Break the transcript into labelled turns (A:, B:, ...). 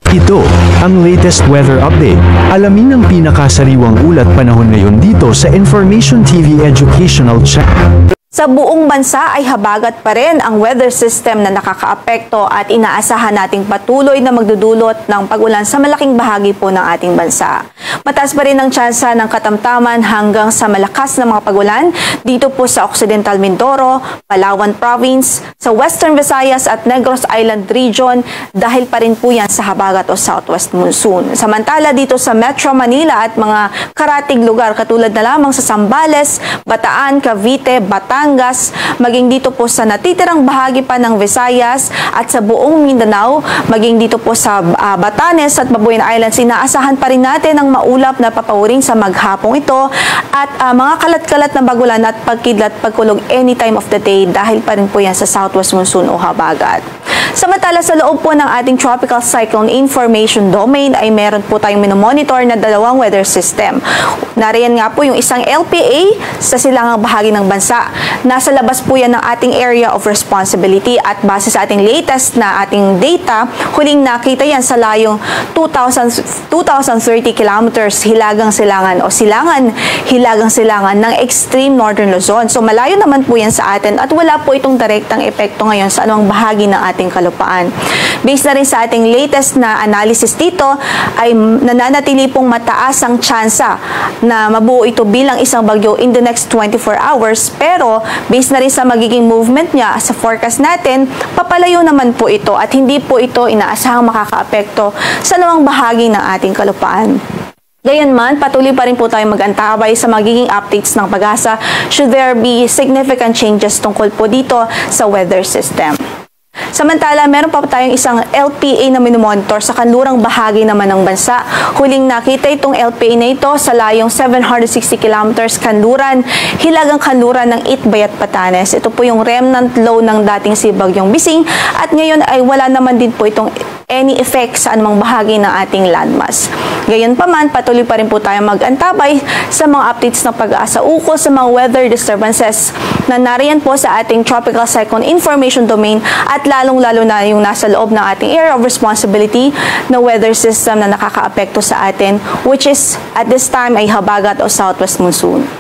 A: Ito ang latest weather update. Alamin ang pinakasariwang ulat panahon ngayon dito sa Information TV Educational Channel.
B: Sa buong bansa ay habagat pa rin ang weather system na nakakaapekto at inaasahan nating patuloy na magdudulot ng pag-ulan sa malaking bahagi po ng ating bansa. Mataas pa rin ang tsansa ng katamtaman hanggang sa malakas na mga pag-ulan dito po sa Occidental Mindoro, Palawan Province, sa Western Visayas at Negros Island Region dahil pa rin po yan sa habagat o southwest monsoon. Samantala dito sa Metro Manila at mga karatig lugar katulad na lamang sa Zambales, Bataan, Cavite, Batangas, maging dito po sa natitirang bahagi pa ng Visayas at sa buong Mindanao, maging dito po sa Batanes at Babuyan Islands, inaasahan pa rin natin ang maulap na papawiring sa maghapong ito at mga kalat-kalat na bagulan at pagkidlat pagkulog any time of the day dahil pa rin po yan sa southwest monsoon o habagat. Samantala sa loob po ng ating Tropical Cyclone Information Domain ay meron po tayong minomonitor na dalawang weather system. Nariyan nga po yung isang LPA sa silangang bahagi ng bansa. Nasa labas po yan ng ating area of responsibility at base sa ating latest na ating data, huling nakita yan sa layong 2,030 kilometers hilagang-silangan o hilagang-silangan ng extreme northern Luzon. So malayo naman po yan sa atin at wala po itong direktang epekto ngayon sa anumang bahagi ng ating kalupaan. Based na rin sa ating latest na analysis dito ay nananatili pong mataas ang tsansa na mabuo ito bilang isang bagyo in the next 24 hours pero based na rin sa magiging movement niya sa forecast natin, papalayo naman po ito at hindi po ito inaasahang makakaapekto sa anumang bahagi ng ating kalupaan. Gayunman, patuloy pa rin po tayong mag-antabay sa magiging updates ng Pag-asa should there be significant changes tungkol po dito sa weather system. Samantala, meron pa tayong isang LPA na minomonitor sa kanlurang bahagi naman ng bansa. Huling nakita itong LPA na ito sa layong 760 kilometers kanluran, hilagang kanluran ng Itbay at Batanes. Ito po yung remnant low ng dating si Bagyong Bising at ngayon ay wala naman din po itong any effect sa anumang bahagi ng ating landmass. Gayunpaman, patuloy pa rin po tayo mag-antabay sa mga updates ng Pag-asa ukol sa mga weather disturbances na nariyan po sa ating Tropical Cyclone Information Domain at lalong-lalo na yung nasa loob ng ating area of responsibility na weather system na nakakaapekto sa atin, which is at this time ay habagat o southwest monsoon.